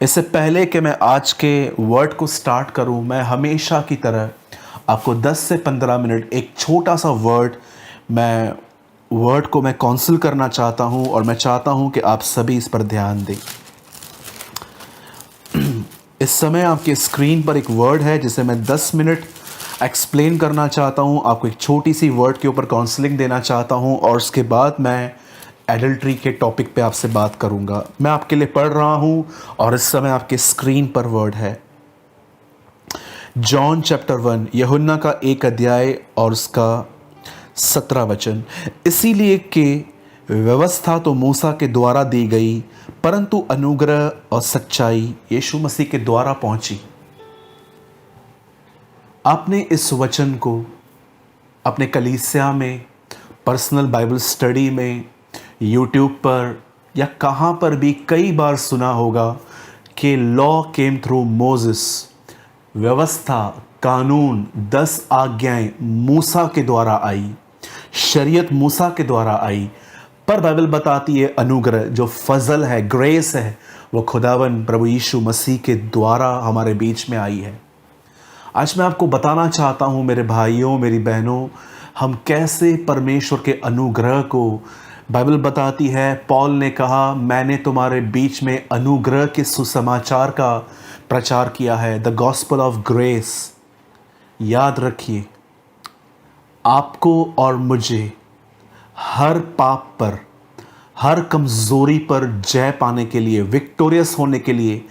इससे पहले कि मैं आज के वर्ड को स्टार्ट करूं, मैं हमेशा की तरह आपको 10 से 15 मिनट एक छोटा सा वर्ड को मैं काउंसिल करना चाहता हूं और मैं चाहता हूं कि आप सभी इस पर ध्यान दें। इस समय आपके स्क्रीन पर एक वर्ड है जिसे मैं 10 मिनट एक्सप्लेन करना चाहता हूं, आपको एक छोटी सी वर्ड के ऊपर काउंसलिंग देना चाहता हूं और उसके बाद मैं एडल्ट्री के टॉपिक पे आपसे बात करूंगा। मैं आपके लिए पढ़ रहा हूं और इस समय आपके स्क्रीन पर वर्ड है जॉन चैप्टर 1, यूहन्ना का 1 अध्याय और उसका 17 वचन। इसीलिए कि व्यवस्था तो मूसा के द्वारा दी गई, परंतु अनुग्रह और सच्चाई यीशु मसीह के द्वारा पहुंची। आपने इस वचन को अपने कलीसिया में, पर्सनल बाइबल स्टडी में, यूट्यूब पर या कहाँ पर भी कई बार सुना होगा कि लॉ केम थ्रू मोसेस। व्यवस्था, कानून, 10 आज्ञाएं मूसा के द्वारा आई, शरीयत मूसा के द्वारा आई। पर बाइबल बताती है अनुग्रह, जो फजल है, ग्रेस है, वो खुदावन प्रभु यीशु मसीह के द्वारा हमारे बीच में आई है। आज मैं आपको बताना चाहता हूँ मेरे भाइयों, मेरी बहनों, हम कैसे परमेश्वर के अनुग्रह को, बाइबल बताती है, पॉल ने कहा मैंने तुम्हारे बीच में अनुग्रह के सुसमाचार का प्रचार किया है, द गॉस्पल ऑफ ग्रेस। याद रखिए, आपको और मुझे हर पाप पर, हर कमज़ोरी पर जय पाने के लिए, विक्टोरियस होने के लिए,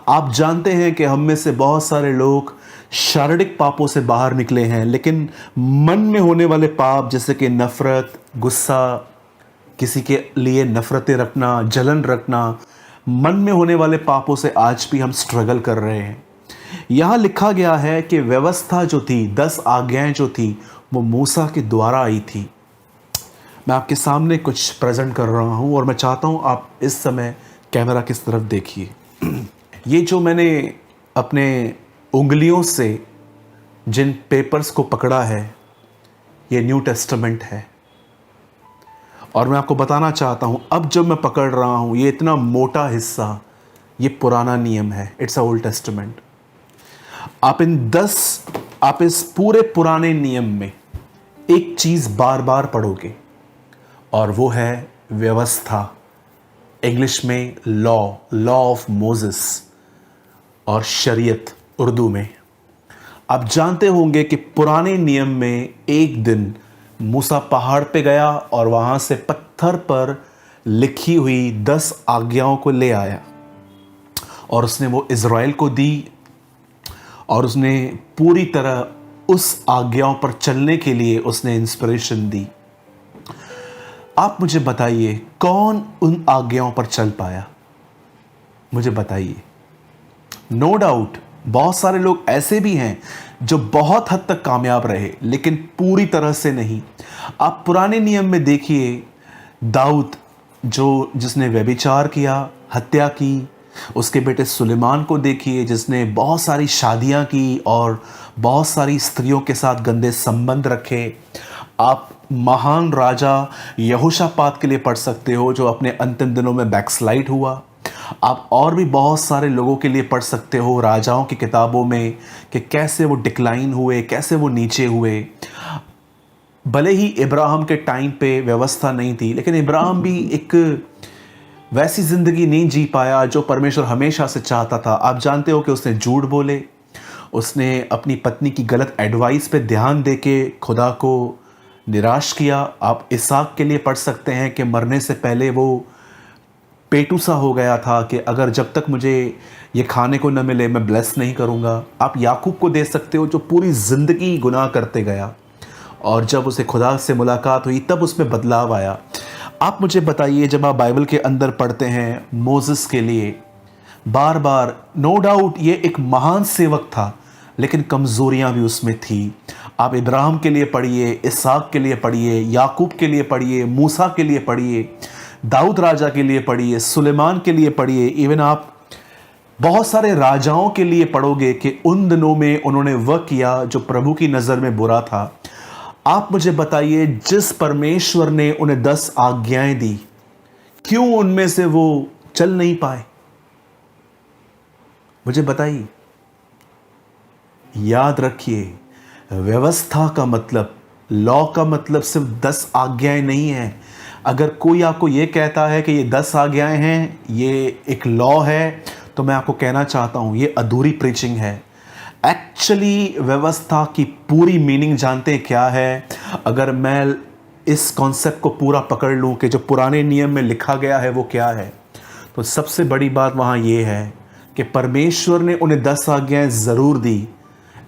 आप जानते हैं कि हम में से बहुत सारे लोग शारीरिक पापों से बाहर निकले हैं, लेकिन मन में होने वाले पाप जैसे कि नफ़रत, गुस्सा, किसी के लिए नफ़रतें रखना, जलन रखना, मन में होने वाले पापों से आज भी हम स्ट्रगल कर रहे हैं। यहाँ लिखा गया है कि व्यवस्था जो थी, 10 आज्ञाएं जो थी, वो मूसा के द्वारा आई थी। मैं आपके सामने कुछ प्रेजेंट कर रहा हूँ और मैं चाहता हूँ आप इस समय कैमरा किस तरफ देखिए। ये जो मैंने अपने उंगलियों से जिन पेपर्स को पकड़ा है, ये न्यू टेस्टामेंट है। और मैं आपको बताना चाहता हूँ, अब जब मैं पकड़ रहा हूँ, ये इतना मोटा हिस्सा, ये पुराना नियम है, इट्स अ ओल्ड टेस्टामेंट। आप इस पूरे पुराने नियम में एक चीज़ बार बार पढ़ोगे और वो है व्यवस्था, इंग्लिश में लॉ ऑफ मोसेस, और शरीयत उर्दू में। आप जानते होंगे कि पुराने नियम में एक दिन मूसा पहाड़ पे गया और वहाँ से पत्थर पर लिखी हुई 10 आज्ञाओं को ले आया और उसने वो इज़राइल को दी और उसने पूरी तरह उस आज्ञाओं पर चलने के लिए उसने इंस्पिरेशन दी। आप मुझे बताइए, कौन उन आज्ञाओं पर चल पाया? मुझे बताइए। नो डाउट बहुत सारे लोग ऐसे भी हैं जो बहुत हद तक कामयाब रहे, लेकिन पूरी तरह से नहीं। आप पुराने नियम में देखिए, दाऊद जिसने व्यभिचार किया, हत्या की, उसके बेटे सुलेमान को देखिए जिसने बहुत सारी शादियां की और बहुत सारी स्त्रियों के साथ गंदे संबंध रखे। आप महान राजा यहोशापात के लिए पढ़ सकते हो जो अपने अंतिम दिनों में बैकस्लाइड हुआ। आप और भी बहुत सारे लोगों के लिए पढ़ सकते हो राजाओं की किताबों में कि कैसे वो डिक्लाइन हुए, कैसे वो नीचे हुए। भले ही इब्राहिम के टाइम पे व्यवस्था नहीं थी, लेकिन इब्राहिम भी एक वैसी ज़िंदगी नहीं जी पाया जो परमेश्वर हमेशा से चाहता था। आप जानते हो कि उसने झूठ बोले, उसने अपनी पत्नी की गलत एडवाइस पे ध्यान देके खुदा को निराश किया। आप इसहाक के लिए पढ़ सकते हैं कि मरने से पहले वो पेटू सा हो गया था कि अगर जब तक मुझे ये खाने को न मिले मैं ब्लेस नहीं करूँगा। आप याकूब को दे सकते हो जो पूरी ज़िंदगी गुनाह करते गया और जब उसे खुदा से मुलाकात हुई तब उसमें बदलाव आया। आप मुझे बताइए, जब आप बाइबल के अंदर पढ़ते हैं मोसेस के लिए बार बार, नो डाउट ये एक महान सेवक था, लेकिन कमज़ोरियाँ भी उसमें थी। आप इब्राहिम के लिए पढ़िए, इसहाक के लिए पढ़िए, याकूब के लिए पढ़िए, मूसा के लिए पढ़िए, दाऊद राजा के लिए पढ़िए, सुलेमान के लिए पढ़िए। इवन आप बहुत सारे राजाओं के लिए पढ़ोगे कि उन दिनों में उन्होंने वह किया जो प्रभु की नज़र में बुरा था। आप मुझे बताइए, जिस परमेश्वर ने उन्हें 10 आज्ञाएं दी, क्यों उनमें से वो चल नहीं पाए? मुझे बताइए, याद रखिए, व्यवस्था का मतलब, लॉ का मतलब सिर्फ 10 आज्ञाएं नहीं है। अगर कोई आपको ये कहता है कि ये 10 आज्ञाएं हैं, ये एक लॉ है, तो मैं आपको कहना चाहता हूं ये अधूरी प्रीचिंग है। एक्चुअली व्यवस्था की पूरी मीनिंग जानते हैं क्या है? अगर मैं इस कॉन्सेप्ट को पूरा पकड़ लूं कि जो पुराने नियम में लिखा गया है वो क्या है, तो सबसे बड़ी बात वहाँ ये है कि परमेश्वर ने उन्हें 10 आज्ञाएं ज़रूर दी,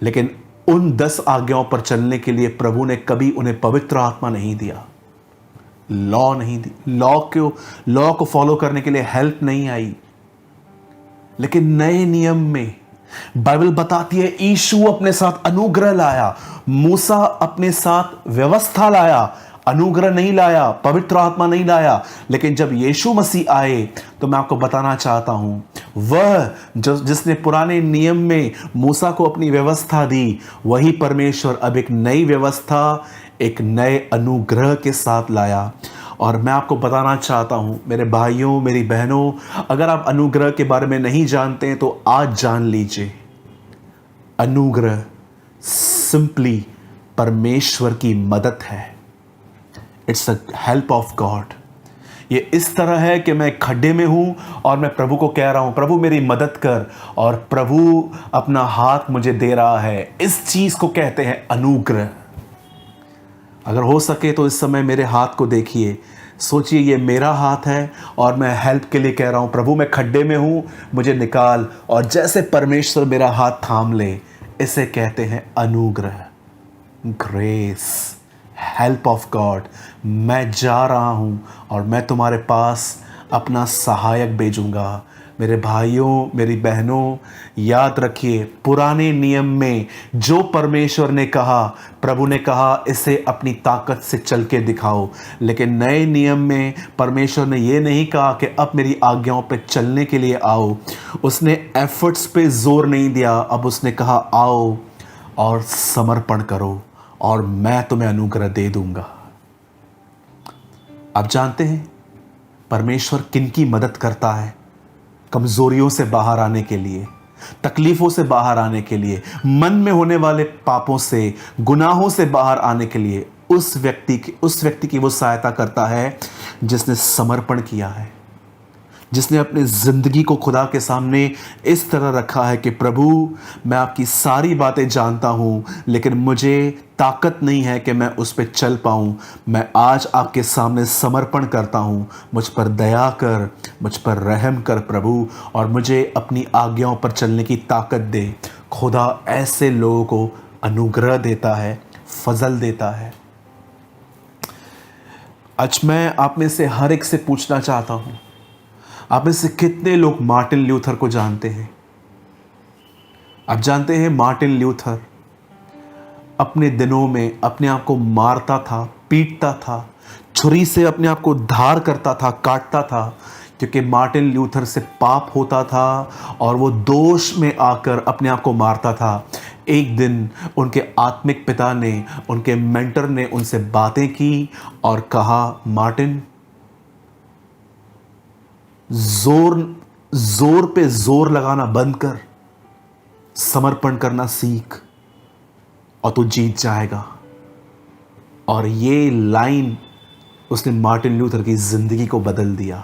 लेकिन उन 10 आज्ञाओं पर चलने के लिए प्रभु ने कभी उन्हें पवित्र आत्मा नहीं दिया, लॉ नहीं दी। लॉ को फॉलो करने के लिए हेल्प नहीं आई। लेकिन नए नियम में बाइबल बताती है यीशु अपने साथ अनुग्रह लाया, मूसा अपने साथ व्यवस्था लाया, अनुग्रह नहीं लाया, पवित्र आत्मा नहीं लाया। लेकिन जब यीशु मसीह आए तो मैं आपको बताना चाहता हूं, वह जिसने पुराने नियम में मूसा को अपनी व्यवस्था दी, वही परमेश्वर अब एक नई व्यवस्था, एक नए अनुग्रह के साथ लाया। और मैं आपको बताना चाहता हूं मेरे भाइयों, मेरी बहनों, अगर आप अनुग्रह के बारे में नहीं जानते हैं तो आज जान लीजिए, अनुग्रह सिंपली परमेश्वर की मदद है। It's a help of God. ये इस तरह है कि मैं खड्डे में हूं और मैं प्रभु को कह रहा हूं, प्रभु मेरी मदद कर, और प्रभु अपना हाथ मुझे दे रहा है। इस चीज को कहते हैं अनुग्रह। अगर हो सके तो इस समय मेरे हाथ को देखिए, सोचिए ये मेरा हाथ है और मैं हेल्प के लिए कह रहा हूं, प्रभु मैं खड्डे में हूं, मुझे निकाल। और जैसे परमेश्वर मेरा हाथ थाम ले, इसे कहते हैं अनुग्रह, ग्रेस, हेल्प ऑफ गॉड। मैं जा रहा हूं और मैं तुम्हारे पास अपना सहायक भेजूंगा। मेरे भाइयों, मेरी बहनों, याद रखिए, पुराने नियम में जो परमेश्वर ने कहा, प्रभु ने कहा इसे अपनी ताकत से चल के दिखाओ। लेकिन नए नियम में परमेश्वर ने यह नहीं कहा कि अब मेरी आज्ञाओं पे चलने के लिए आओ। उसने एफर्ट्स पे जोर नहीं दिया, अब उसने कहा आओ और समर्पण करो और मैं तुम्हें अनुग्रह दे दूंगा। आप जानते हैं परमेश्वर किनकी मदद करता है? कमजोरियों से बाहर आने के लिए, तकलीफों से बाहर आने के लिए, मन में होने वाले पापों से, गुनाहों से बाहर आने के लिए उस व्यक्ति की वो सहायता करता है जिसने समर्पण किया है, जिसने अपनी जिंदगी को खुदा के सामने इस तरह रखा है कि प्रभु मैं आपकी सारी बातें जानता हूं, लेकिन मुझे ताकत नहीं है कि मैं उस पर चल पाऊं। मैं आज आपके सामने समर्पण करता हूं, मुझ पर दया कर, मुझ पर रहम कर प्रभु, और मुझे अपनी आज्ञाओं पर चलने की ताकत दे। खुदा ऐसे लोगों को अनुग्रह देता है, फजल देता है। आज मैं आप में से हर एक से पूछना चाहता हूं, आप में से कितने लोग मार्टिन ल्यूथर को जानते हैं? आप जानते हैं मार्टिन ल्यूथर अपने दिनों में अपने आप को मारता था, पीटता था, छुरी से अपने आप को धार करता था, काटता था, क्योंकि मार्टिन ल्यूथर से पाप होता था और वो दोष में आकर अपने आप को मारता था। एक दिन उनके आत्मिक पिता ने, उनके मेंटर ने उनसे बातें की और कहा, मार्टिन, जोर पे जोर लगाना बंद कर, समर्पण करना सीख और तू जीत जाएगा। और ये लाइन उसने मार्टिन ल्यूथर की जिंदगी को बदल दिया।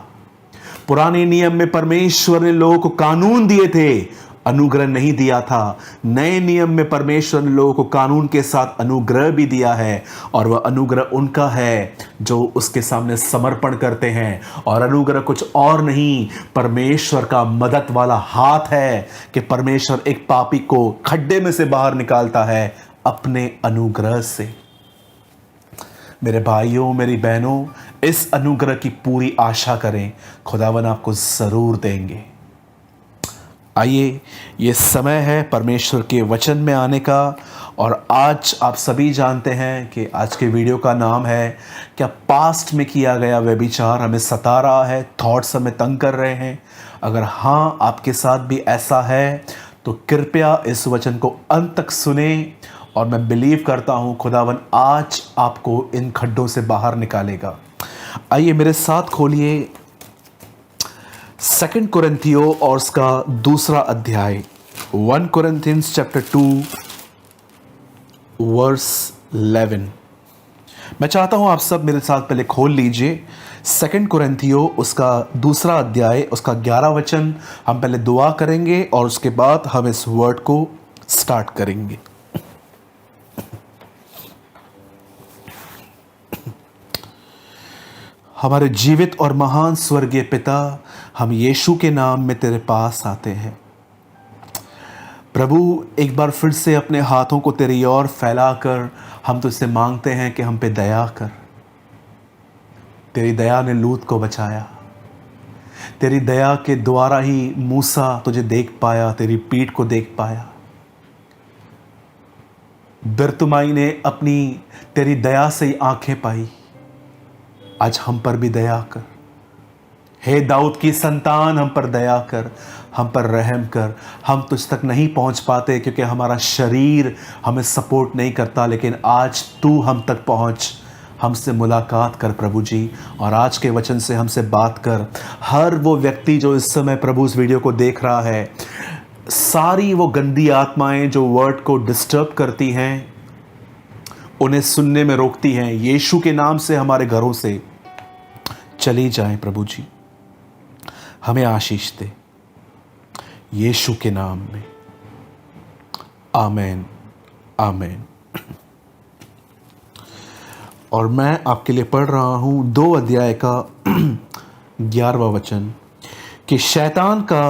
पुराने नियम में परमेश्वर ने लोगों को कानून दिए थे, अनुग्रह नहीं दिया था। नए नियम में परमेश्वर ने लोगों को कानून के साथ अनुग्रह भी दिया है, और वह अनुग्रह उनका है जो उसके सामने समर्पण करते हैं। और अनुग्रह कुछ और नहीं, परमेश्वर का मदद वाला हाथ है कि परमेश्वर एक पापी को खड्डे में से बाहर निकालता है अपने अनुग्रह से। मेरे भाइयों, मेरी बहनों, इस अनुग्रह की पूरी आशा करें, खुदावन आपको जरूर देंगे। आइए, ये समय है परमेश्वर के वचन में आने का। और आज आप सभी जानते हैं कि आज के वीडियो का नाम है, क्या पास्ट में किया गया व्यभिचार हमें सता रहा है, थॉट्स हमें तंग कर रहे हैं? अगर हाँ, आपके साथ भी ऐसा है तो कृपया इस वचन को अंत तक सुने, और मैं बिलीव करता हूँ खुदावन आज आपको इन खड्डों से बाहर निकालेगा। आइए मेरे साथ खोलिए सेकंड कुरिन्थियों और उसका दूसरा अध्याय 1 Corinthians chapter 2 वर्स 11। मैं चाहता हूं आप सब मेरे साथ पहले खोल लीजिए सेकंड कुरिन्थियों उसका दूसरा अध्याय उसका 11 वचन। हम पहले दुआ करेंगे और उसके बाद हम इस वर्ड को स्टार्ट करेंगे। हमारे जीवित और महान स्वर्गीय पिता, हम यीशु के नाम में तेरे पास आते हैं। प्रभु, एक बार फिर से अपने हाथों को तेरी ओर फैलाकर हम तुझसे मांगते हैं कि हम पे दया कर। तेरी दया ने लूत को बचाया। तेरी दया के द्वारा ही मूसा तुझे देख पाया, तेरी पीठ को देख पाया। बिरतुमाई ने अपनी तेरी दया से ही आंखें पाई। आज हम पर भी दया कर। हे दाऊद की संतान, हम पर दया कर, हम पर रहम कर। हम तुझ तक नहीं पहुंच पाते क्योंकि हमारा शरीर हमें सपोर्ट नहीं करता, लेकिन आज तू हम तक पहुंच, हमसे मुलाकात कर प्रभु जी, और आज के वचन से हमसे बात कर। हर वो व्यक्ति जो इस समय प्रभु इस वीडियो को देख रहा है, सारी वो गंदी आत्माएं जो वर्ड को डिस्टर्ब करती हैं, उन्हें सुनने में रोकती हैं, यीशु के नाम से हमारे घरों से चली जाएं प्रभु जी। हमें आशीष दे यीशु के नाम में, आमेन आमेन। और मैं आपके लिए पढ़ रहा हूं 2 अध्याय का 11वां वचन कि शैतान का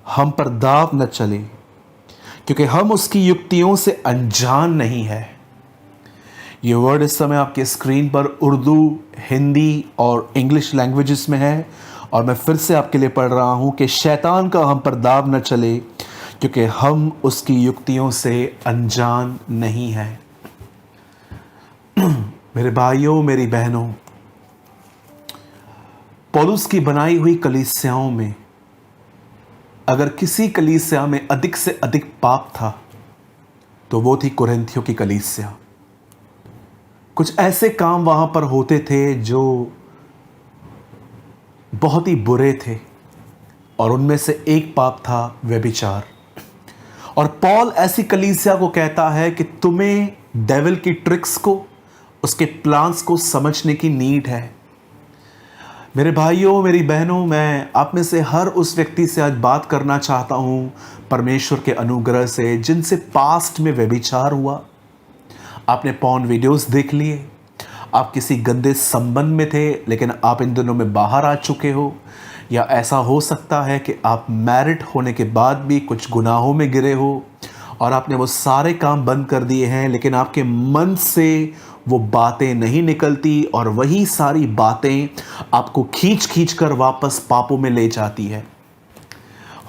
हम पर दाव न चले, क्योंकि हम उसकी युक्तियों से अनजान नहीं है। ये वर्ड इस समय आपके स्क्रीन पर उर्दू, हिंदी और इंग्लिश लैंग्वेजेस में है, और मैं फिर से आपके लिए पढ़ रहा हूं कि शैतान का हम पर दाव न चले, क्योंकि हम उसकी युक्तियों से अनजान नहीं हैं। मेरे भाइयों, मेरी बहनों, पौलुस की बनाई हुई कलीसियाओं में अगर किसी कलीसिया में अधिक से अधिक पाप था तो वो थी कुरिन्थियों की कलीसिया। कुछ ऐसे काम वहां पर होते थे जो बहुत ही बुरे थे, और उनमें से एक पाप था व्यभिचार। और पॉल ऐसी कलीसिया को कहता है कि तुम्हें डेविल की ट्रिक्स को, उसके प्लान्स को समझने की नीड है। मेरे भाइयों, मेरी बहनों, मैं आप में से हर उस व्यक्ति से आज बात करना चाहता हूं परमेश्वर के अनुग्रह से, जिनसे पास्ट में व्यभिचार हुआ। आपने पॉर्न वीडियोस देख लिए, आप किसी गंदे संबंध में थे लेकिन आप इन दिनों में बाहर आ चुके हो, या ऐसा हो सकता है कि आप मैरिड होने के बाद भी कुछ गुनाहों में गिरे हो और आपने वो सारे काम बंद कर दिए हैं, लेकिन आपके मन से वो बातें नहीं निकलती और वही सारी बातें आपको खींच खींच कर वापस पापों में ले जाती है।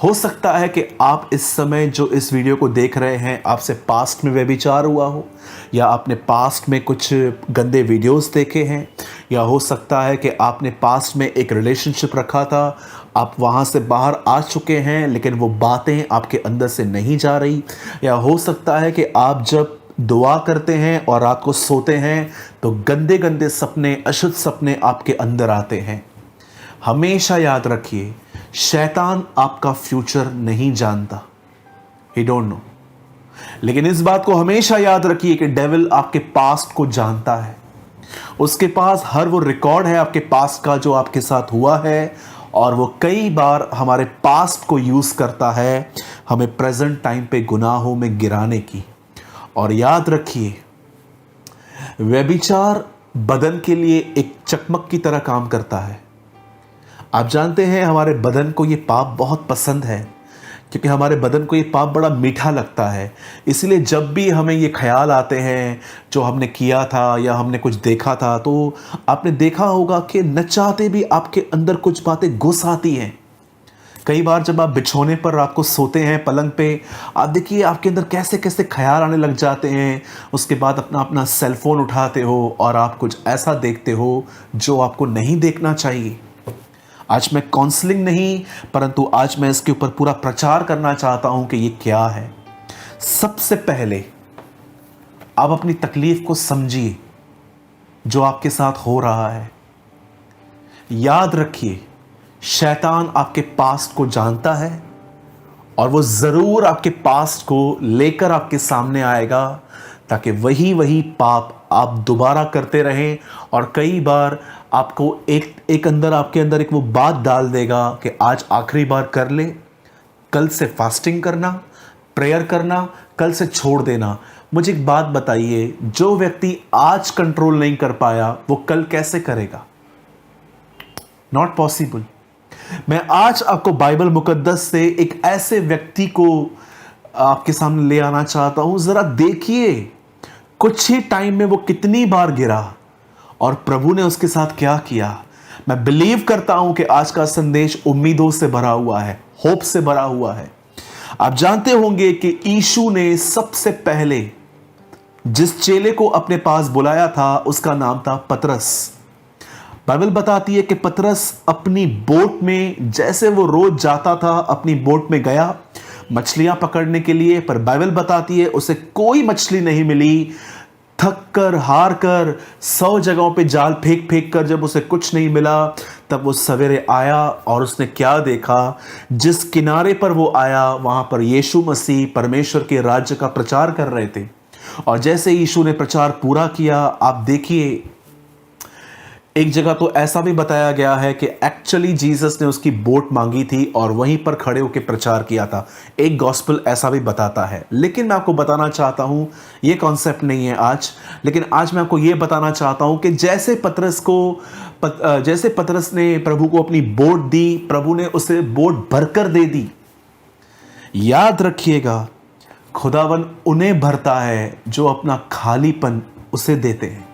हो सकता है कि आप इस समय जो इस वीडियो को देख रहे हैं, आपसे पास्ट में व्यभिचार हुआ हो, या आपने पास्ट में कुछ गंदे वीडियोस देखे हैं, या हो सकता है कि आपने पास्ट में एक रिलेशनशिप रखा था, आप वहाँ से बाहर आ चुके हैं लेकिन वो बातें आपके अंदर से नहीं जा रही, या हो सकता है कि आप जब दुआ करते हैं और रात को सोते हैं तो गंदे गंदे सपने, अशुद्ध सपने आपके अंदर आते हैं। हमेशा याद रखिए, शैतान आपका फ्यूचर नहीं जानता, ही डोंट नो, लेकिन इस बात को हमेशा याद रखिए कि डेविल आपके पास्ट को जानता है। उसके पास हर वो रिकॉर्ड है आपके पास्ट का जो आपके साथ हुआ है, और वो कई बार हमारे पास्ट को यूज करता है हमें प्रेजेंट टाइम पे गुनाहों में गिराने की। और याद रखिए, व्यभिचार बदन के लिए एक चकमक की तरह काम करता है। आप जानते हैं हमारे बदन को ये पाप बहुत पसंद है, क्योंकि हमारे बदन को ये पाप बड़ा मीठा लगता है। इसलिए जब भी हमें ये ख्याल आते हैं जो हमने किया था या हमने कुछ देखा था, तो आपने देखा होगा कि न चाहते भी आपके अंदर कुछ बातें घुस आती हैं। कई बार जब आप बिछोने पर रात को सोते हैं पलंग पे, आप देखिए आपके अंदर कैसे कैसे ख्याल आने लग जाते हैं। उसके बाद अपना सेलफोन उठाते हो और आप कुछ ऐसा देखते हो जो आपको नहीं देखना चाहिए। आज मैं काउंसलिंग नहीं, परंतु आज मैं इसके ऊपर पूरा प्रचार करना चाहता हूं कि ये क्या है। सबसे पहले आप अपनी तकलीफ को समझिए जो आपके साथ हो रहा है। याद रखिए, शैतान आपके पास्ट को जानता है और वो जरूर आपके पास्ट को लेकर आपके सामने आएगा ताकि वही पाप आप दोबारा करते रहें। और कई बार आपको एक अंदर आपके अंदर एक वो बात डाल देगा कि आज आखिरी बार कर ले, कल से फास्टिंग करना, प्रेयर करना, कल से छोड़ देना। मुझे एक बात बताइए, जो व्यक्ति आज कंट्रोल नहीं कर पाया वो कल कैसे करेगा? Not possible. मैं आज आपको बाइबल मुकद्दस से एक ऐसे व्यक्ति को आपके सामने ले आना चाहता हूं। जरा देखिए कुछ ही टाइम में वो कितनी बार गिरा और प्रभु ने उसके साथ क्या किया। मैं बिलीव करता हूं कि आज का संदेश उम्मीदों से भरा हुआ है, होप से भरा हुआ है। आप जानते होंगे कि यीशु ने सबसे पहले जिस चेले को अपने पास बुलाया था उसका नाम था पतरस। बाइबल बताती है कि पतरस अपनी बोट में, जैसे वो रोज जाता था, अपनी बोट में गया मछलियां पकड़ने के लिए, पर बाइबल बताती है उसे कोई मछली नहीं मिली। थक कर, हार कर, 100 जगहों पे जाल फेंक फेंक कर जब उसे कुछ नहीं मिला, तब वो सवेरे आया और उसने क्या देखा? जिस किनारे पर वो आया वहां पर यीशु मसीह परमेश्वर के राज्य का प्रचार कर रहे थे। और जैसे यीशु ने प्रचार पूरा किया, आप देखिए एक जगह तो ऐसा भी बताया गया है कि एक्चुअली जीसस ने उसकी बोट मांगी थी और वहीं पर खड़े होकर प्रचार किया था। एक गॉस्पेल ऐसा भी बताता है। लेकिन मैं आपको बताना चाहता हूं, ये कॉन्सेप्ट नहीं है आज, लेकिन आज मैं आपको ये बताना चाहता हूं कि जैसे पतरस ने प्रभु को अपनी बोट दी, प्रभु ने उसे बोट भरकर दे दी। याद रखिएगा, खुदावन उन्हें भरता है जो अपना खालीपन उसे देते हैं।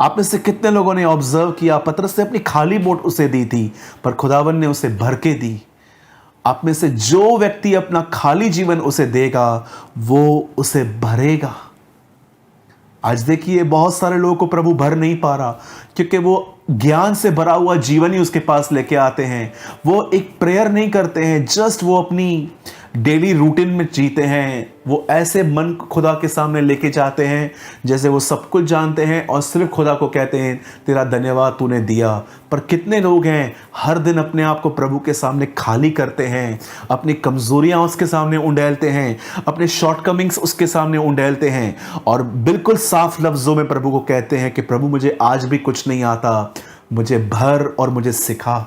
आप में से कितने लोगों ने ऑब्जर्व किया, पतरस ने अपनी खाली बोट उसे दी थी पर खुदावन ने उसे भर के दी। आप में से जो व्यक्ति अपना खाली जीवन उसे देगा वो उसे भरेगा। आज देखिए बहुत सारे लोगों को प्रभु भर नहीं पा रहा क्योंकि वो ज्ञान से भरा हुआ जीवन ही उसके पास लेके आते हैं। वो एक प्रेयर नहीं करते हैं, जस्ट वो अपनी डेली रूटीन में जीते हैं। वो ऐसे मन खुदा के सामने लेके जाते हैं जैसे वो सब कुछ जानते हैं और सिर्फ खुदा को कहते हैं तेरा धन्यवाद तूने दिया। पर कितने लोग हैं हर दिन अपने आप को प्रभु के सामने खाली करते हैं, अपनी कमजोरियां उसके सामने उंडेलते हैं, अपने शॉर्टकमिंग्स उसके सामने उंडेलते हैं और बिल्कुल साफ लफ्जों में प्रभु को कहते हैं कि प्रभु मुझे आज भी कुछ नहीं आता, मुझे भर और मुझे सिखा।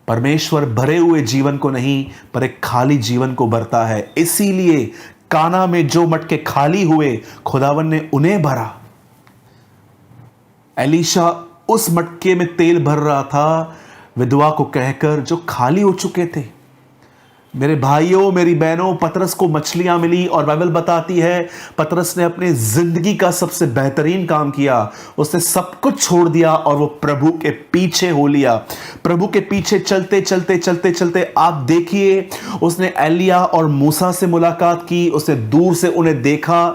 परमेश्वर भरे हुए जीवन को नहीं पर एक खाली जीवन को भरता है। इसीलिए काना में जो मटके खाली हुए खुदावन ने उन्हें भरा। एलीशा उस मटके में तेल भर रहा था विधवा को कहकर जो खाली हो चुके थे। मेरे भाइयों, मेरी बहनों, पतरस को मछलियां मिली और बाइबल बताती है पतरस ने अपनी जिंदगी का सबसे बेहतरीन काम किया। उसने सब कुछ छोड़ दिया और वो प्रभु के पीछे हो लिया। प्रभु के पीछे चलते चलते चलते चलते आप देखिए उसने एलिया और मूसा से मुलाकात की, उसने दूर से उन्हें देखा,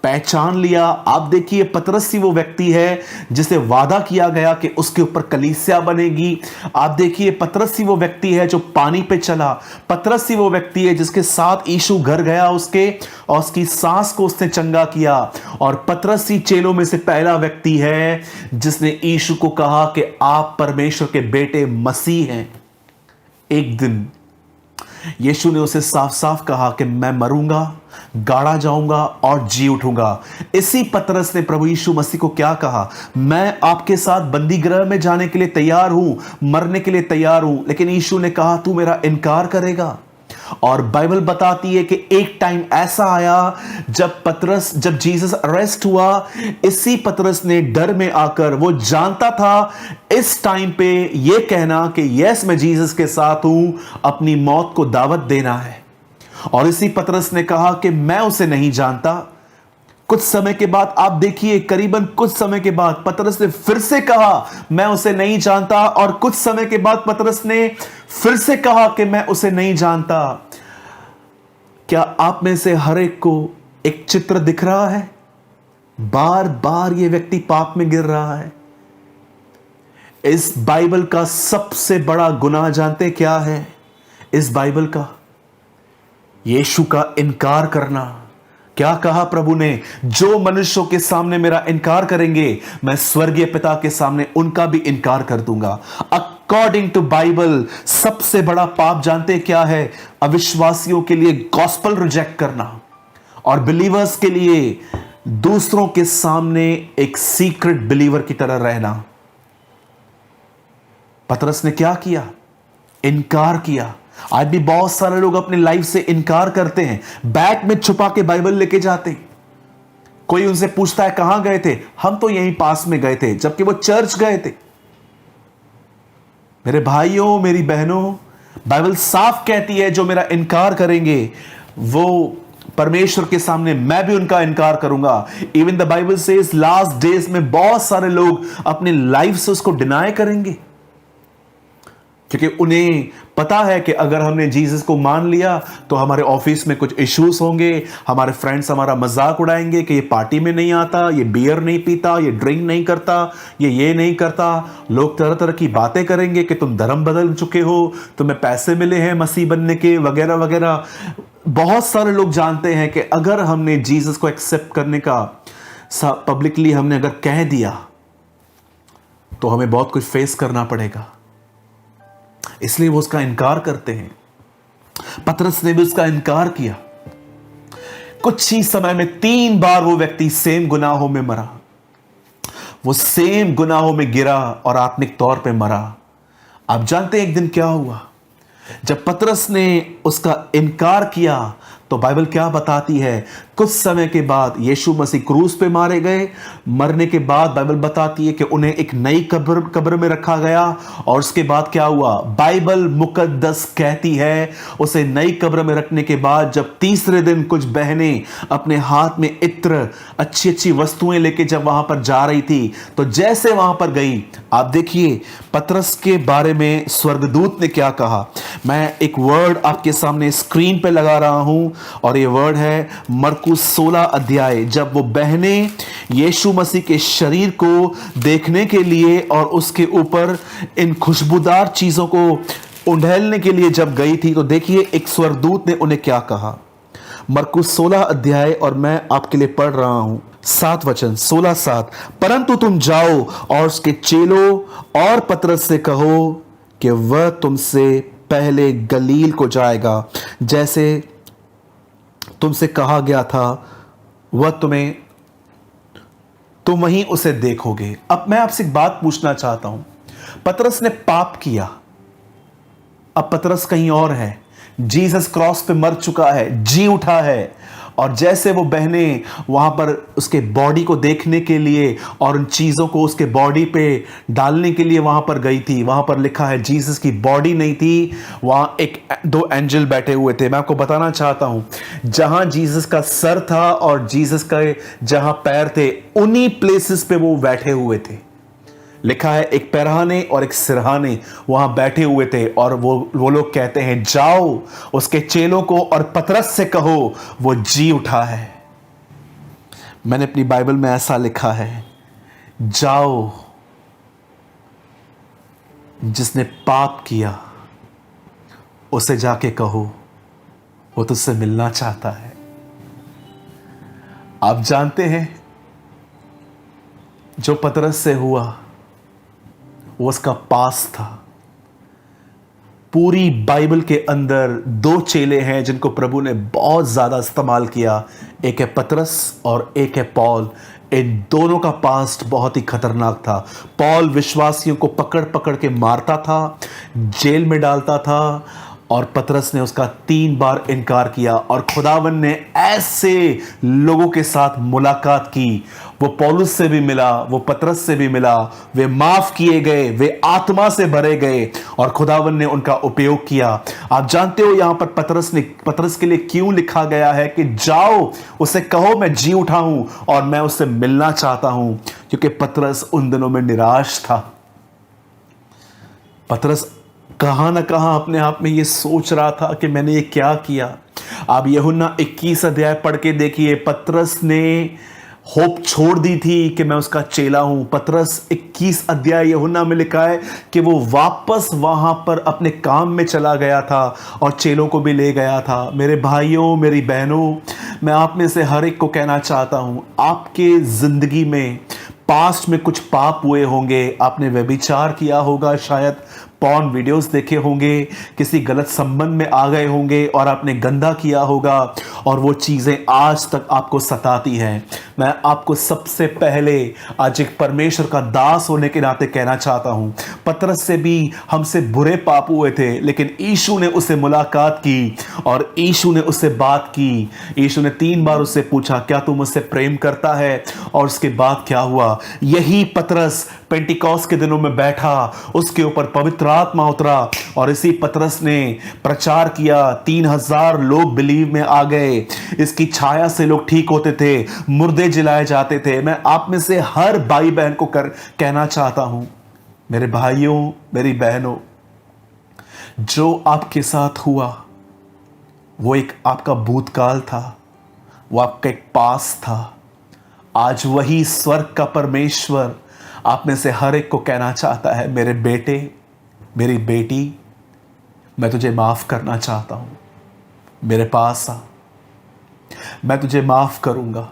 पहचान लिया। आप देखिए पतरस ही वो व्यक्ति है जिसे वादा किया गया कि उसके ऊपर कलीसिया बनेगी। आप देखिए पतरस ही वो व्यक्ति है जो पानी पे चला। पतरस ही वो व्यक्ति है जिसके साथ यीशु घर गया उसके और उसकी सांस को उसने चंगा किया। और पतरस ही चेलों में से पहला व्यक्ति है जिसने यीशु को कहा कि आप परमेश्वर के बेटे मसीह हैं। एक दिन यीशु ने उसे साफ साफ कहा कि मैं मरूंगा, गाड़ा जाऊंगा और जी उठूंगा। इसी पतरस ने प्रभु यीशु मसीह को क्या कहा? मैं आपके साथ बंदी गृह में जाने के लिए तैयार हूं, मरने के लिए तैयार हूं। लेकिन यीशु ने कहा तू मेरा इनकार करेगा। और बाइबल बताती है कि एक टाइम ऐसा आया जब जीसस अरेस्ट हुआ, इसी पतरस ने डर में आकर, वो जानता था इस टाइम पे ये कहना कि यस मैं जीसस के साथ हूं, अपनी मौत को दावत देना है। और इसी पतरस ने कहा कि मैं उसे नहीं जानता। कुछ समय के बाद आप देखिए, करीबन कुछ समय के बाद पतरस ने फिर से कहा मैं उसे नहीं जानता। और कुछ समय के बाद पतरस ने फिर से कहा कि मैं उसे नहीं जानता। क्या आप में से हर एक को एक चित्र दिख रहा है? बार बार यह व्यक्ति पाप में गिर रहा है। इस बाइबल का सबसे बड़ा गुनाह जानते क्या है? इस बाइबल का यीशु का इनकार करना। क्या कहा प्रभु ने? जो मनुष्यों के सामने मेरा इनकार करेंगे मैं स्वर्गीय पिता के सामने उनका भी इनकार कर दूंगा। अकॉर्डिंग टू बाइबल सबसे बड़ा पाप जानते हैं क्या है? अविश्वासियों के लिए गॉस्पेल रिजेक्ट करना और बिलीवर्स के लिए दूसरों के सामने एक सीक्रेट बिलीवर की तरह रहना। पतरस ने क्या किया? इनकार किया। आज भी बहुत सारे लोग अपनी लाइफ से इनकार करते हैं, बैग में छुपा के बाइबल लेके जाते हैं। कोई उनसे पूछता है कहां गए थे? हम तो यहीं पास में गए थे, जबकि वो चर्च गए थे। मेरे भाइयों, मेरी बहनों, बाइबल साफ कहती है जो मेरा इनकार करेंगे वो परमेश्वर के सामने मैं भी उनका इनकार करूंगा। Even the Bible says last days में बहुत सारे लोग अपनी लाइफ से उसको डिनाई करेंगे, क्योंकि उन्हें पता है कि अगर हमने जीसस को मान लिया तो हमारे ऑफिस में कुछ इश्यूज होंगे, हमारे फ्रेंड्स हमारा मजाक उड़ाएंगे कि ये पार्टी में नहीं आता, ये बियर नहीं पीता, ये ड्रिंक नहीं करता, ये नहीं करता। लोग तरह तरह की बातें करेंगे कि तुम धर्म बदल चुके हो, तुम्हें पैसे मिले हैं मसीह बनने के, वगैरह वगैरह। बहुत सारे लोग जानते हैं कि अगर हमने जीसस को एक्सेप्ट करने का पब्लिकली हमने अगर कह दिया तो हमें बहुत कुछ फेस करना पड़ेगा, इसलिए वो उसका इनकार करते हैं। पतरस ने भी उसका इनकार किया। कुछ ही समय में 3 बार वो व्यक्ति सेम गुनाहों में मरा, वो सेम गुनाहों में गिरा और आत्मिक तौर पे मरा। आप जानते हैं एक दिन क्या हुआ? जब पतरस ने उसका इनकार किया तो बाइबल क्या बताती है? कुछ समय के बाद यीशु मसीह क्रूस पे मारे गए। मरने के बाद बाइबल बताती है कि उन्हें एक नई कब्र में रखा गया। और उसके बाद क्या हुआ? बाइबल मुकद्दस कहती है उसे नई कब्र में रखने के बाद जब तीसरे दिन कुछ बहनें अपने हाथ में इत्र, अच्छी अच्छी वस्तुएं लेके जब वहां पर जा रही थी, तो जैसे वहां पर गई, आप देखिए पतरस के बारे में स्वर्गदूत ने क्या कहा। मैं एक वर्ड आपके सामने स्क्रीन पे लगा रहा हूं और ये वर्ड है मरकुस 16 अध्याय। जब वो बहनें यीशु मसीह के शरीर को देखने के लिए और उसके ऊपर इन खुशबूदार चीजों को उंडेलने के लिए जब गई थी, तो देखिए एक स्वर्गदूत ने उन्हें क्या कहा। मरकुस 16 अध्याय और मैं आपके लिए पढ़ रहा हूं 7 वचन, 16:7। परंतु तुम जाओ और उसके चेलों और पतरस से कहो कि वह तुमसे पहले गलील को जाएगा, जैसे तुमसे कहा गया था, वह तुम वहीं उसे देखोगे। अब मैं आपसे एक बात पूछना चाहता हूं। पतरस ने पाप किया, अब पतरस कहीं और है। जीसस क्रॉस पे मर चुका है, जी उठा है, और जैसे वो बहनें वहां पर उसके बॉडी को देखने के लिए और उन चीजों को उसके बॉडी पे डालने के लिए वहां पर गई थी, वहां पर लिखा है जीसस की बॉडी नहीं थी, वहां 2 एंजल बैठे हुए थे। मैं आपको बताना चाहता हूं, जहां जीसस का सर था और जीसस का जहां पैर थे, उन्हीं प्लेसेस पे वो बैठे हुए थे। लिखा है एक पैरहाने और एक सिरहाने वहां बैठे हुए थे, और वो लोग कहते हैं जाओ उसके चेलों को और पतरस से कहो वो जी उठा है। मैंने अपनी बाइबल में ऐसा लिखा है, जाओ जिसने पाप किया उसे जाके कहो वो तुझसे मिलना चाहता है। आप जानते हैं जो पतरस से हुआ वो उसका पास था। पूरी बाइबल के अंदर 2 चेले हैं जिनको प्रभु ने बहुत ज्यादा इस्तेमाल किया, एक है पतरस और एक है पॉल। इन दोनों का पास्ट बहुत ही खतरनाक था। पॉल विश्वासियों को पकड़ पकड़ के मारता था, जेल में डालता था, और पतरस ने उसका 3 बार इनकार किया। और खुदावन ने ऐसे लोगों के साथ मुलाकात की, वो पौलुस से भी मिला, वो पतरस से भी मिला, वे माफ किए गए, वे आत्मा से भरे गए और खुदावन ने उनका उपयोग किया। आप जानते हो यहां पर पतरस के लिए क्यों लिखा गया है कि जाओ उसे कहो मैं जी उठा हूं और मैं उससे मिलना चाहता हूं, क्योंकि पतरस उन दिनों में निराश था। पतरस कहां ना कहां अपने आप में ये सोच रहा था कि मैंने ये क्या किया। आप यूहन्ना 21 अध्याय पढ़ के देखिए, पतरस ने होप छोड़ दी थी कि मैं उसका चेला हूं। पतरस 21 अध्याय यूहन्ना में लिखा है कि वो वापस वहां पर अपने काम में चला गया था और चेलों को भी ले गया था। मेरे भाइयों, मेरी बहनों, मैं आप में से हर एक को कहना चाहता हूं, आपके जिंदगी में पास्ट में कुछ पाप हुए होंगे, आपने व्यभिचार किया होगा, शायद पॉर्न वीडियोस देखे होंगे, किसी गलत संबंध में आ गए होंगे और आपने गंदा किया होगा और वो चीज़ें आज तक आपको सताती हैं। मैं आपको सबसे पहले आज एक परमेश्वर का दास होने के नाते कहना चाहता हूँ, पतरस से भी हमसे बुरे पाप हुए थे, लेकिन यीशु ने उससे मुलाकात की और यीशु ने उससे बात की। यीशु ने 3 बार उससे पूछा, क्या तू मुझसे प्रेम करता है? और उसके बाद क्या हुआ? यही पतरस पेंटिकॉस्ट के दिनों में बैठा, उसके ऊपर पवित्र आत्मा उतरा और इसी पतरस ने प्रचार किया। 3000 लोग बिलीव में आ गए। इसकी छाया से लोग ठीक होते थे, मुर्दे जिलाए जाते थे। मैं आप में से हर भाई बहन को कहना चाहता हूं, मेरे भाइयों, मेरी बहनों, जो आपके साथ हुआ वो एक आपका भूतकाल था, वो आपका एक पास था। आज वही स्वर्ग का परमेश्वर आप में से हर एक को कहना चाहता है, मेरे बेटे, मेरी बेटी, मैं तुझे माफ करना चाहता हूं, मेरे पास आ, मैं तुझे माफ करूंगा,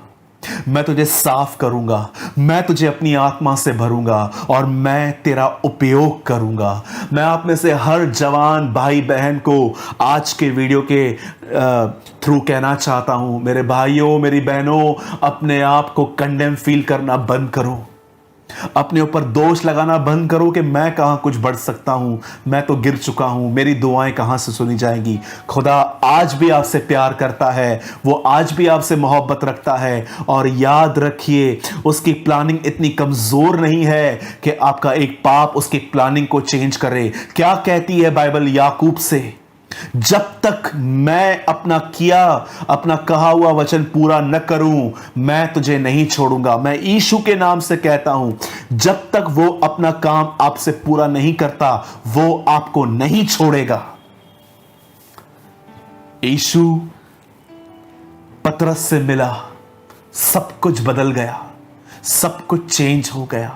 मैं तुझे साफ करूंगा, मैं तुझे अपनी आत्मा से भरूंगा और मैं तेरा उपयोग करूंगा। मैं आप में से हर जवान भाई बहन को आज के वीडियो के थ्रू कहना चाहता हूं, मेरे भाइयों, मेरी बहनों, अपने आप को कंडेम फील करना बंद करो, अपने ऊपर दोष लगाना बंद करो कि मैं कहां कुछ बढ़ सकता हूं, मैं तो गिर चुका हूं, मेरी दुआएं कहां से सुनी जाएंगी। खुदा आज भी आपसे प्यार करता है, वो आज भी आपसे मोहब्बत रखता है और याद रखिए, उसकी प्लानिंग इतनी कमजोर नहीं है कि आपका एक पाप उसकी प्लानिंग को चेंज करे। क्या कहती है बाइबल याकूब से? जब तक मैं अपना कहा हुआ वचन पूरा न करूं, मैं तुझे नहीं छोड़ूंगा। मैं यीशु के नाम से कहता हूं, जब तक वो अपना काम आपसे पूरा नहीं करता, वो आपको नहीं छोड़ेगा। यीशु पतरस से मिला, सब कुछ बदल गया, सब कुछ चेंज हो गया।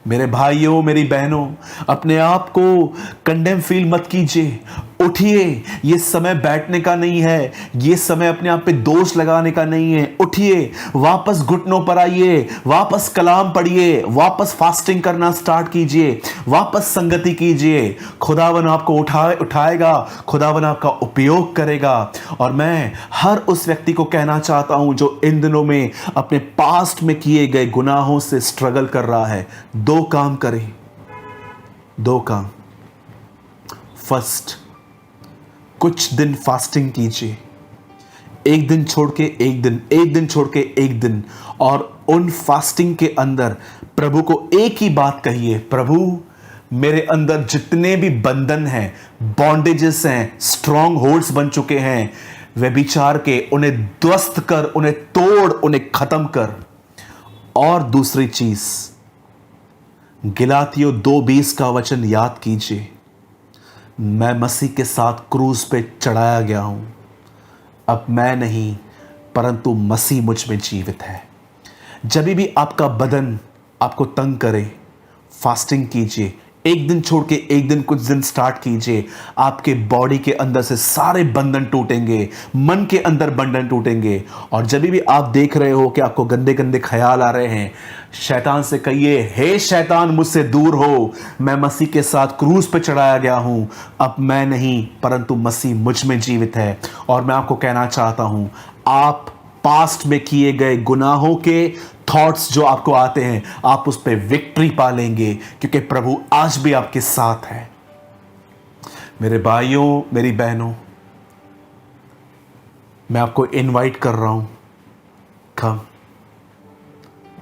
मेरे भाइयों, मेरी बहनों, अपने आप को कंडेम फील मत कीजिए। उठिए, ये समय बैठने का नहीं है, ये समय अपने आप पे दोष लगाने का नहीं है। उठिए, वापस घुटनों पर आइए, वापस कलाम पढ़िए, वापस फास्टिंग करना स्टार्ट कीजिए, वापस संगति कीजिए। खुदावन आपको उठाएगा, खुदावन आपका उपयोग करेगा। और मैं हर उस व्यक्ति को कहना चाहता हूं जो इन दिनों में अपने पास्ट में किए गए गुनाहों से स्ट्रगल कर रहा है, 2 काम करें, 2 काम। फर्स्ट, कुछ दिन फास्टिंग कीजिए, 1 दिन छोड़ के 1 दिन, 1 दिन छोड़ के 1 दिन, और उन फास्टिंग के अंदर प्रभु को एक ही बात कहिए, प्रभु, मेरे अंदर जितने भी बंधन हैं, बॉन्डेजेस हैं, स्ट्रॉन्ग होल्ड्स बन चुके हैं, वे विचार के उन्हें ध्वस्त कर, उन्हें तोड़, उन्हें खत्म कर। और दूसरी चीज, गलातियों 2:20 का वचन याद कीजिए, मैं मसीह के साथ क्रूस पे चढ़ाया गया हूं, अब मैं नहीं परंतु मसीह मुझ में जीवित है। जब भी आपका बदन आपको तंग करे, फास्टिंग कीजिए, 1 दिन छोड़ के 1 दिन, कुछ दिन स्टार्ट कीजिए। आपके बॉडी के अंदर से सारे बंधन टूटेंगे, मन के अंदर बंधन टूटेंगे। और जब भी आप देख रहे हो कि आपको गंदे गंदे ख्याल आ रहे हैं, शैतान से कहिए, हे शैतान, मुझसे दूर हो, मैं मसीह के साथ क्रूस पे चढ़ाया गया हूं, अब मैं नहीं परंतु मसीह मुझ में जीवित है। और मैं आपको कहना चाहता हूं, आप पास्ट में किए गए गुनाहों के थॉट्स जो आपको आते हैं, आप उस पर विक्ट्री पा लेंगे, क्योंकि प्रभु आज भी आपके साथ है। मेरे भाइयों, मेरी बहनों, मैं आपको इनवाइट कर रहा हूं, कम,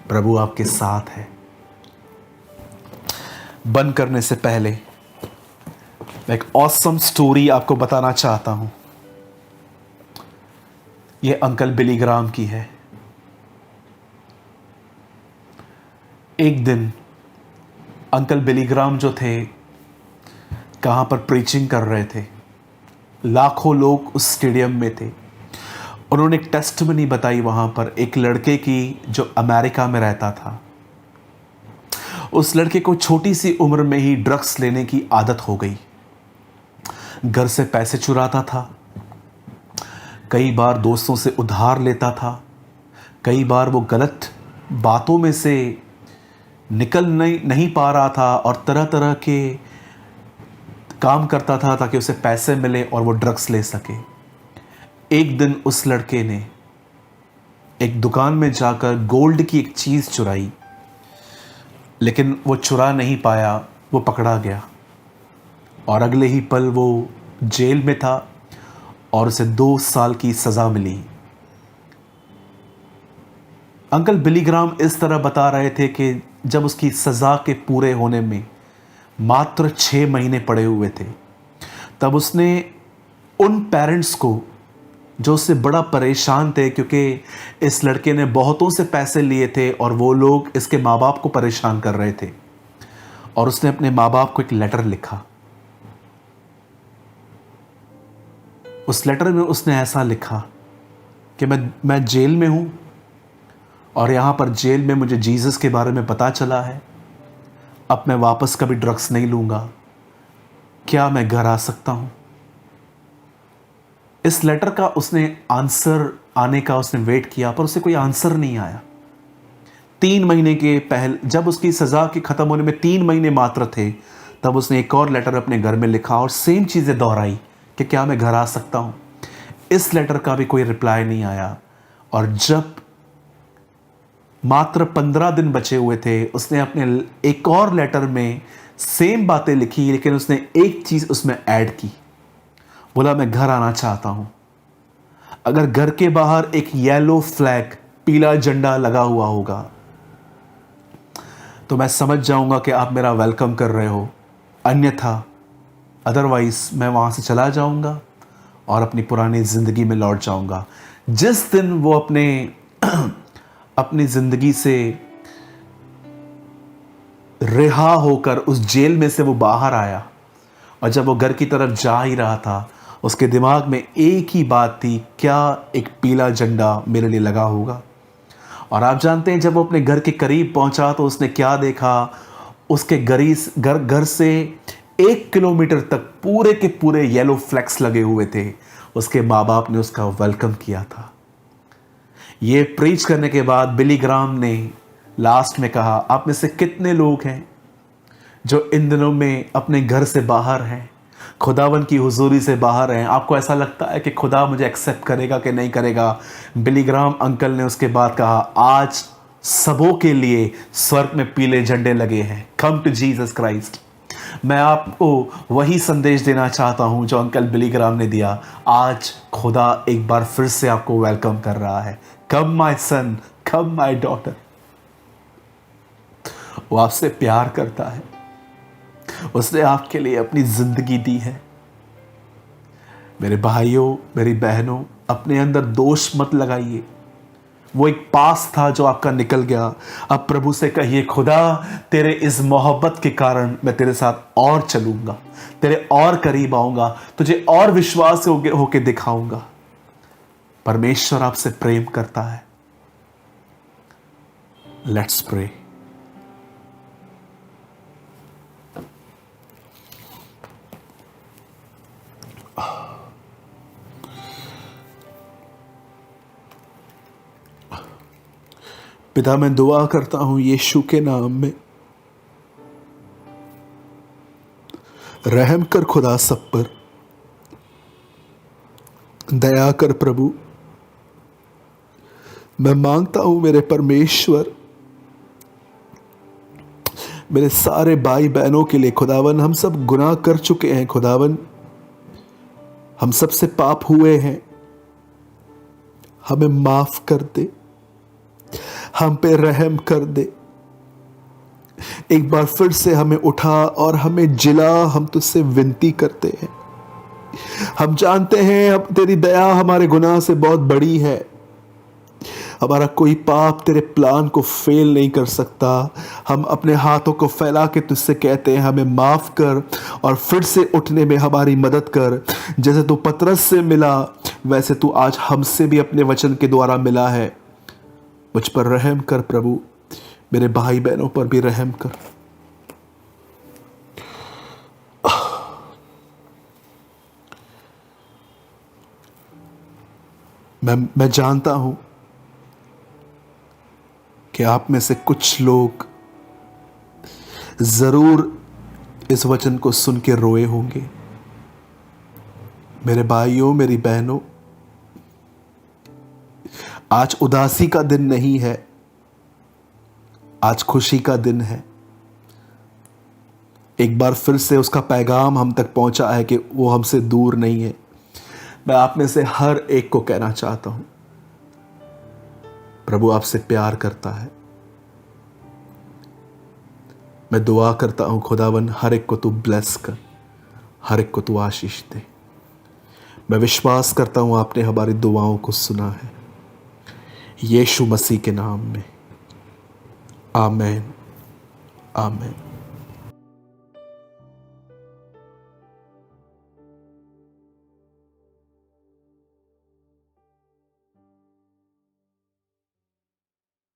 प्रभु आपके साथ है। बंद करने से पहले मैं एक ऑसम स्टोरी आपको बताना चाहता हूं। यह अंकल बिली ग्राम की है। एक दिन अंकल बिली ग्राम जो थे, कहां पर प्रीचिंग कर रहे थे, लाखों लोग उस स्टेडियम में थे। उन्होंने एक टेस्टमनी बताई वहां पर एक लड़के की जो अमेरिका में रहता था। उस लड़के को छोटी सी उम्र में ही ड्रग्स लेने की आदत हो गई। घर से पैसे चुराता था, कई बार दोस्तों से उधार लेता था, कई बार वो गलत बातों में से निकल नहीं पा रहा था और तरह तरह के काम करता था ताकि उसे पैसे मिले और वो ड्रग्स ले सके। एक दिन उस लड़के ने एक दुकान में जाकर गोल्ड की एक चीज़ चुराई, लेकिन वो चुरा नहीं पाया, वो पकड़ा गया और अगले ही पल वो जेल में था और उसे 2 साल की सज़ा मिली। अंकल बिली ग्राम इस तरह बता रहे थे कि जब उसकी सज़ा के पूरे होने में मात्र 6 महीने पड़े हुए थे, तब उसने उन पेरेंट्स को जो उससे बड़ा परेशान थे, क्योंकि इस लड़के ने बहुतों से पैसे लिए थे और वो लोग इसके माँ बाप को परेशान कर रहे थे, और उसने अपने माँ बाप को एक लेटर लिखा। उस लेटर में उसने ऐसा लिखा कि मैं जेल में हूँ और यहाँ पर जेल में मुझे जीसस के बारे में पता चला है। अब मैं वापस कभी ड्रग्स नहीं लूँगा। क्या मैं घर आ सकता हूँ? इस लेटर का उसने आंसर आने का उसने वेट किया, पर उसे कोई आंसर नहीं आया। 3 महीने के पहले, जब उसकी सज़ा के ख़त्म होने में 3 महीने मात्र थे, तब उसने एक और लेटर अपने घर में लिखा और सेम चीज़ें दोहराई कि क्या मैं घर आ सकता हूँ। इस लेटर का भी कोई रिप्लाई नहीं आया, और जब मात्र 15 दिन बचे हुए थे, उसने अपने एक और लेटर में सेम बातें लिखी, लेकिन उसने एक चीज़ उसमें ऐड की। बोला, मैं घर आना चाहता हूँ। अगर घर के बाहर एक येलो फ्लैग, पीला झंडा लगा हुआ होगा, तो मैं समझ जाऊंगा कि आप मेरा वेलकम कर रहे हो, अन्यथा अदरवाइज मैं वहाँ से चला जाऊंगा और अपनी पुरानी ज़िंदगी में लौट जाऊंगा। जिस दिन वो अपनी ज़िंदगी से रिहा होकर उस जेल में से वो बाहर आया, और जब वो घर की तरफ जा ही रहा था, उसके दिमाग में एक ही बात थी, क्या एक पीला झंडा मेरे लिए लगा होगा। और आप जानते हैं, जब वो अपने घर के करीब पहुंचा तो उसने क्या देखा? उसके घर से 1 किलोमीटर तक पूरे के पूरे येलो फ्लैग्स लगे हुए थे। उसके माँ बाप ने उसका वेलकम किया था। ये प्रीच करने के बाद बिली ग्राम ने लास्ट में कहा, आप में से कितने लोग हैं जो इन दिनों में अपने घर से बाहर हैं, खुदावन की हुजूरी से बाहर हैं? आपको ऐसा लगता है कि खुदा मुझे एक्सेप्ट करेगा कि नहीं करेगा? बिली ग्राम अंकल ने उसके बाद कहा, आज सबों के लिए स्वर्ग में पीले झंडे लगे हैं, कम टू जीसस क्राइस्ट। मैं आपको वही संदेश देना चाहता हूं जो अंकल बिली ग्राम ने दिया। आज खुदा एक बार फिर से आपको वेलकम कर रहा है। Come my son, come my daughter. वो आपसे प्यार करता है, उसने आपके लिए अपनी जिंदगी दी है। मेरे भाइयों, मेरी बहनों, अपने अंदर दोष मत लगाइए। वो एक पास था जो आपका निकल गया। अब प्रभु से कहिए, खुदा तेरे इस मोहब्बत के कारण मैं तेरे साथ और चलूंगा, तेरे और करीब आऊंगा, तुझे और विश्वास होके दिखाऊंगा। परमेश्वर आपसे प्रेम करता है। Let's pray. पिता, मैं दुआ करता हूं यीशु के नाम में, रहम कर खुदा, सब पर दया कर प्रभु। मैं मांगता हूं मेरे परमेश्वर, मेरे सारे भाई बहनों के लिए खुदावन, हम सब गुनाह कर चुके हैं खुदावन, हम सबसे पाप हुए हैं, हमें माफ कर दे, हम पे रहम कर दे। एक बार फिर से हमें उठा और हमें जिला, हम तुझसे विनती करते हैं। हम जानते हैं अब तेरी दया हमारे गुनाह से बहुत बड़ी है। हमारा कोई पाप तेरे प्लान को फेल नहीं कर सकता। हम अपने हाथों को फैला के तुझसे कहते हैं, हमें माफ कर और फिर से उठने में हमारी मदद कर। जैसे तू पतरस से मिला, वैसे तू आज हमसे भी अपने वचन के द्वारा मिला है। मुझ पर रहम कर प्रभु, मेरे भाई बहनों पर भी रहम कर। मैं जानता हूं कि आप में से कुछ लोग जरूर इस वचन को सुन के रोए होंगे। मेरे भाइयों, मेरी बहनों, आज उदासी का दिन नहीं है, आज खुशी का दिन है। एक बार फिर से उसका पैगाम हम तक पहुंचा है कि वो हमसे दूर नहीं है। मैं आप में से हर एक को कहना चाहता हूं, प्रभु आपसे प्यार करता है। मैं दुआ करता हूं, खुदावन हर एक को तू ब्लेस कर, हर एक को तू आशीष दे। मैं विश्वास करता हूं आपने हमारी दुआओं को सुना है, यीशु मसीह के नाम में, आमीन, आमीन।